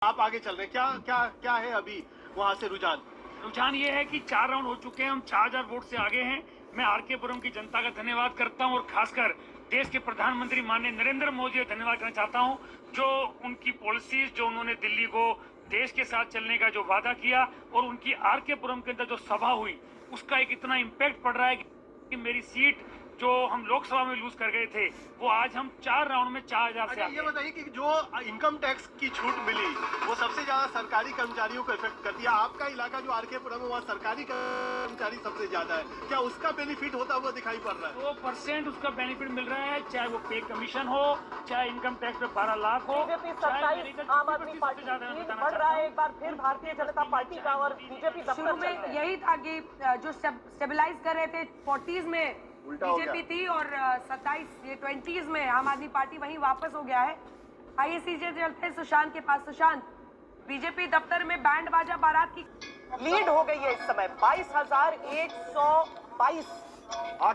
आप आगे चल रहे हैं, क्या क्या क्या है अभी वहाँ से रुझान ये है कि 4 राउंड हो चुके हैं, हम 4000 वोट से आगे हैं। मैं आरके पुरम की जनता का धन्यवाद करता हूं और खासकर देश के प्रधानमंत्री माननीय नरेंद्र मोदी का धन्यवाद करना चाहता हूं, जो उनकी पॉलिसीज, जो उन्होंने दिल्ली को देश के साथ चलने का जो वादा किया और उनकी आरके पुरम के अंदर जो सभा हुई उसका एक इतना इम्पैक्ट पड़ रहा है कि मेरी सीट जो हम लोकसभा में लूज कर गए थे वो आज हम 4 राउंड में 4000 से आगे। ये बताइए कि जो इनकम टैक्स की छूट मिली वो सबसे ज्यादा सरकारी कर्मचारियों को इफेक्ट करती है। आपका इलाका जो आरके पुरम है वहाँ सरकारी कर्मचारी सबसे ज्यादा है, क्या उसका बेनिफिट होता हुआ दिखाई पड़ रहा है? 2% उसका बेनिफिट मिल रहा है, चाहे वो पे कमीशन हो, चाहे इनकम टैक्स में 12 लाख हो, बीजेपी आम आदमी पार्टी बढ़ रहा है। एक बार फिर भारतीय जनता पार्टी का और बीजेपी शुरू में यही था कि जो स्टेबलाइज कर रहे थे 40s में बीजेपी थी और 27 ये 20s में आम आदमी पार्टी वहीं वापस हो गया है। आइए सीधे चलते हैं सुशांत के पास। सुशांत, बीजेपी दफ्तर में बैंड बाजा बारात की लीड हो गई है इस समय 22,122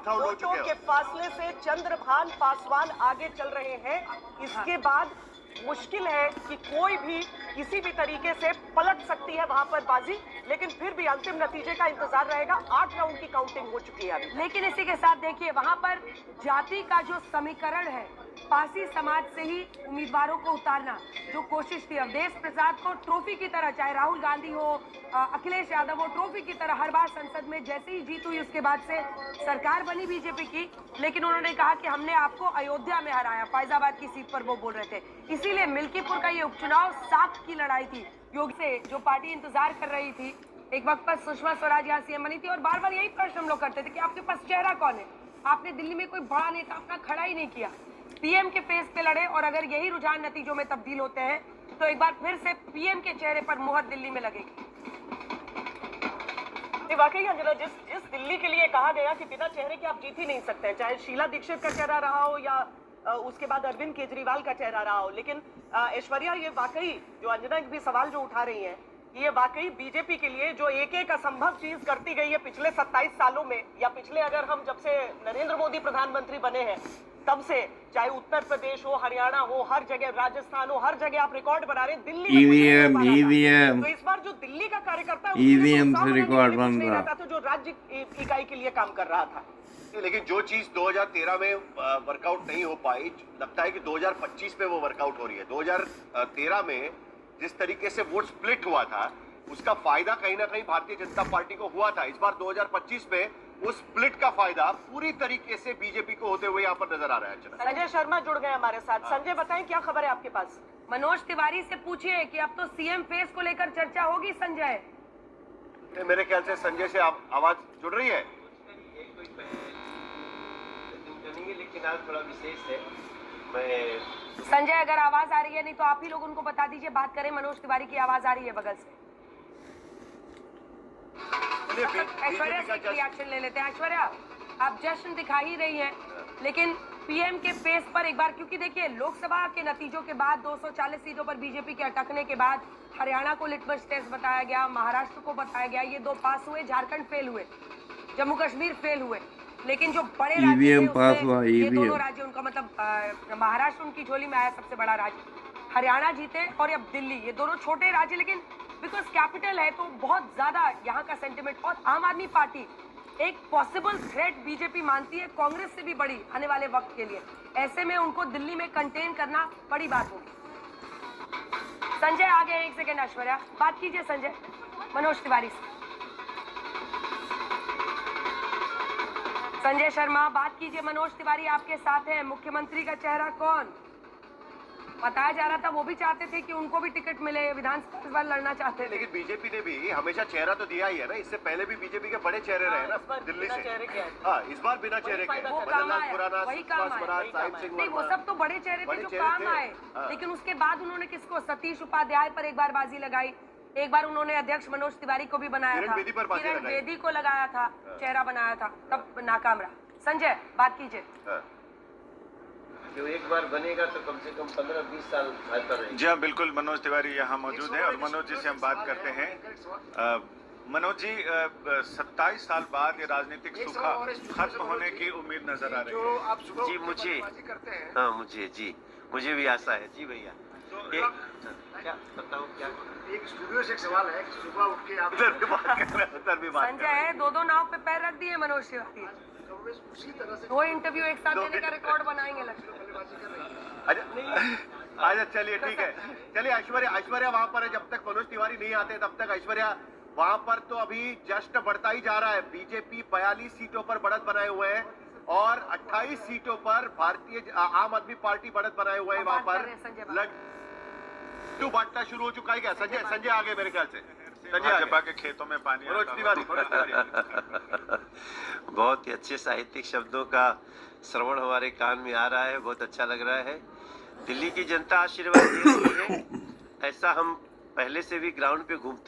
वोटों के फासले से चंद्रभान पासवान आगे चल रहे हैं। इसके बाद मुश्किल है कि कोई भी किसी भी तरीके से पलट सकती है वहां पर बाजी, लेकिन फिर भी अंतिम नतीजे का इंतजार रहेगा। 8 राउंड की काउंटिंग हो चुकी है अभी। लेकिन इसी के साथ देखिए वहां पर जाति का जो समीकरण है, पासी समाज से ही उम्मीदवारों को उतारना जो कोशिश थी, अवधेश प्रसाद को ट्रॉफी की तरह, चाहे राहुल गांधी हो, अखिलेश यादव हो, ट्रॉफी की तरह हर बार संसद में जैसे ही जीत हुई उसके बाद से सरकार बनी बीजेपी की, लेकिन उन्होंने कहा कि हमने आपको अयोध्या में हराया, फैजाबाद की सीट पर वो बोल रहे थे। इसीलिए मिल्कीपुर का ये उपचुनाव 7 की लड़ाई थी। योग से जो पार्टी इंतजार कर रही थी, एक वक्त पर सुषमा स्वराज यहाँ सीएम बनी थी और बार बार यही प्रश्न हम लोग करते थे कि आपके पास चेहरा कौन है। आपने दिल्ली में कोई बड़ा नेता अपना खड़ा ही नहीं किया, पीएम के फेस पे लड़े और अगर यही रुझान नतीजों में तब्दील होते हैं तो एक बार फिर से पीएम के चेहरे पर मुहर दिल्ली में लगेगी। वाकई अंजना, जिस दिल्ली के लिए कहा गया कि बिना चेहरे के आप जीत ही नहीं सकते हैं, चाहे शीला दीक्षित का चेहरा रहा हो या उसके बाद अरविंद केजरीवाल का चेहरा रहा हो, लेकिन ऐश्वर्या, ये वाकई जो अंजना भी सवाल जो उठा रही है, ये वाकई बीजेपी के लिए जो एक एक असंभव चीज करती गई है पिछले 27 सालों में, या पिछले अगर हम जब से नरेंद्र मोदी प्रधानमंत्री बने हैं तब से, चाहे उत्तर प्रदेश हो, हरियाणा हो, हर जगह, राजस्थान हो, हर जगह आप रिकॉर्ड बना रहे हैं। दिल्ली ईवीएम तो इस बार जो दिल्ली का कार्यकर्ता ईवीएम से रिकॉर्ड बन रहा था, तो जो राज्य इकाई के लिए काम कर रहा था। लेकिन जो चीज 2013 में वर्कआउट नहीं हो पाई, लगता है कि 2025 में वो वर्कआउट हो रही है। 2013 में जिस तरीके से वोट स्प्लिट हुआ था उसका फायदा कहीं ना कहीं भारतीय जनता पार्टी को हुआ था। इस बार 2025 में वो स्प्लिट का फायदा पूरी तरीके से बीजेपी को होते हुए यहाँ पर नजर आ रहा है। संजय शर्मा जुड़ गए हमारे साथ। संजय, बताएं क्या खबर है आपके पास? मनोज तिवारी से पूछिए कि अब तो सीएम फेस को लेकर चर्चा होगी। संजय, मेरे ख्याल से संजय से आवाज जुड़ रही है, लेकिन आज बड़ा विशेष है। संजय, अगर आवाज आ रही है, नहीं तो आप ही लोग उनको बता दीजिए, बात करें। मनोज तिवारी की आवाज आ रही है बगल से। ऐश्वर्या से रिएक्शन ले लेते हैं। ऐश्वर्या, आप जश्न दिखा ही रही हैं, लेकिन पीएम के फेस पर एक बार, क्योंकि देखिए लोकसभा के नतीजों के बाद 240 सीटों पर बीजेपी के अटकने के बाद हरियाणा को लिटमस टेस्ट बताया गया, महाराष्ट्र को बताया गया, ये 2 पास हुए, झारखंड फेल हुए, जम्मू कश्मीर फेल हुए, लेकिन जो बड़े राज्य पास हुआ, ये दोनों राज्य, उनका मतलब महाराष्ट्र उनकी झोली में आया सबसे बड़ा राज्य, हरियाणा जीते और अब दिल्ली, ये दोनों छोटे राज्य, लेकिन बिकॉज कैपिटल है तो बहुत ज्यादा यहाँ का सेंटिमेंट। और आम आदमी पार्टी एक पॉसिबल थ्रेट बीजेपी मानती है कांग्रेस से भी बड़ी आने वाले वक्त के लिए, ऐसे में उनको दिल्ली में कंटेन करना बड़ी बात होगी। संजय आगे 1 सेकेंड। ऐश्वर्या, बात कीजिए संजय मनोज तिवारी से। संजय शर्मा, बात कीजिए। मनोज तिवारी आपके साथ हैं। मुख्यमंत्री का चेहरा कौन बताया जा रहा था, वो भी चाहते थे कि उनको भी टिकट मिले, विधानसभा इस बार लड़ना चाहते थे। लेकिन बीजेपी ने भी हमेशा चेहरा तो दिया ही है ना, इससे पहले भी बीजेपी के बड़े चेहरे रहे ना दिल्ली से। हाँ, इस बार बिना चेहरे के, वो काम आया, वही काम आया। नहीं, वो सब तो बड़े चेहरे थे जो काम आए, लेकिन उसके बाद उन्होंने किसको, सतीश उपाध्याय पर एक बार बाजी लगाई, एक बार उन्होंने अध्यक्ष मनोज तिवारी को भी बनाया था, किरण बेदी को लगाया था, चेहरा बनाया था, तब नाकाम रहा। संजय, बात कीजिए। जो एक बार बनेगा तो कम से कम 15-20 साल बेहतर रहेगा। जी हाँ, बिल्कुल। मनोज तिवारी यहाँ मौजूद है और मनोज जी से हम बात करते हैं। मनोज जी, 27 साल बाद ये राजनीतिक सूखा खत्म होने की उम्मीद नजर आ रही है। जी, मुझे भी आशा है। जी भैया, क्या बताओ क्या एक स्टूडियो से एक सवाल है कि सुबह उठ के आप उधर भी बात कर रहे हैं, उधर भी बात कर संजय रहे हैं। है, दो नाव पे पैर रख दिए मनोज तिवारी। कांग्रेस उसी तरह से दो इंटरव्यू एक साथ देने का रिकॉर्ड बनाएंगे लगता है। बल्लेबाजी कर रही है। अच्छा चलिए ठीक है, चलिए ऐश्वर्या वहां पर है। जब तक मनोज तिवारी नहीं आते तब तक ऐश्वर्या वहां पर तो अभी जस्ट बढ़ता ही जा रहा है। बीजेपी 42 सीटों पर बढ़त बनाए हुए है और 28 सीटों पर भारतीय आम आदमी पार्टी बढ़त बनाए हुए है। वहां पर लड्डू बांटना शुरू हो चुका है क्या? संजय आ गए मेरे ख्याल से। संजय आ भाजपा गए। के खेतों में पानी मनोज आता तिवारी, हुआ। मनोज तिवारी। बहुत ही अच्छे साहित्यिक शब्दों का श्रवण हमारे कान में आ रहा है, बहुत अच्छा लग रहा है। दिल्ली की जनता आशीर्वाद दे रही है, ऐसा हम पहले से भी ग्राउंड पे घूमते